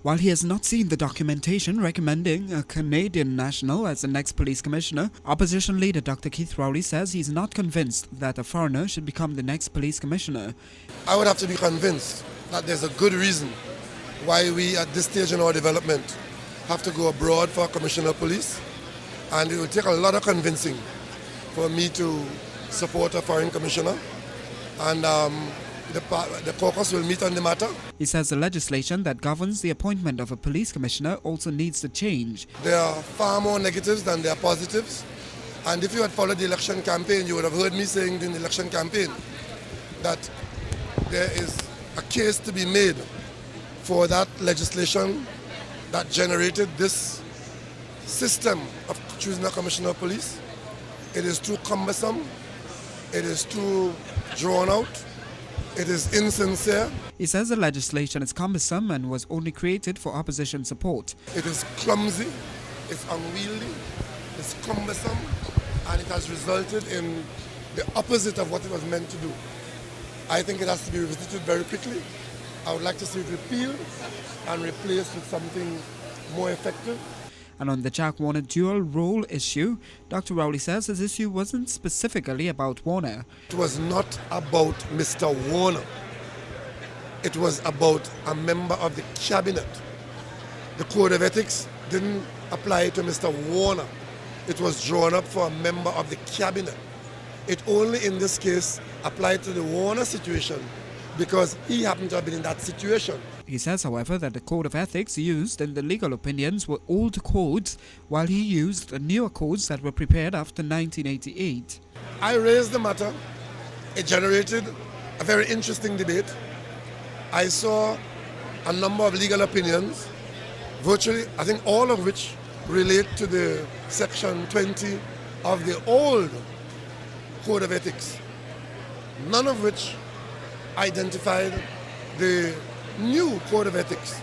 While he has not seen the documentation recommending a Canadian national as the next police commissioner, opposition leader Dr. Keith Rowley says he's not convinced that a foreigner should become the next police commissioner. I would have to be convinced that there's a good reason why we at this stage in our development have to go abroad for a commissioner of police, and it will take a lot of convincing for me to support a foreign commissioner, and the caucus will meet on the matter. He says the legislation that governs the appointment of a police commissioner also needs to change. There are far more negatives than there are positives, and if you had followed the election campaign, you would have heard me saying during the election campaign that there is a case to be made for that legislation that generated this system of choosing a commissioner of police. It is too cumbersome, it is too drawn out, it is insincere. He says the legislation is cumbersome and was only created for opposition support. It is clumsy, it's unwieldy, it's cumbersome, and it has resulted in the opposite of what it was meant to do. I think it has to be revisited very quickly. I would like to see it repealed and replaced with something more effective. And on the Jack Warner dual role issue, Dr. Rowley says his issue wasn't specifically about Warner. It was not about Mr. Warner. It was about a member of the cabinet. The Code of Ethics didn't apply to Mr. Warner. It was drawn up for a member of the cabinet. It only in this case applied to the Warner situation because he happened to have been in that situation. He says, however, that the code of ethics used in the legal opinions were old codes, while he used the newer codes that were prepared after 1988. I raised the matter. It generated a very interesting debate. I saw a number of legal opinions, virtually, I think all of which relate to the section 20 of the old Code of Ethics, none of which identified the new Code of Ethics.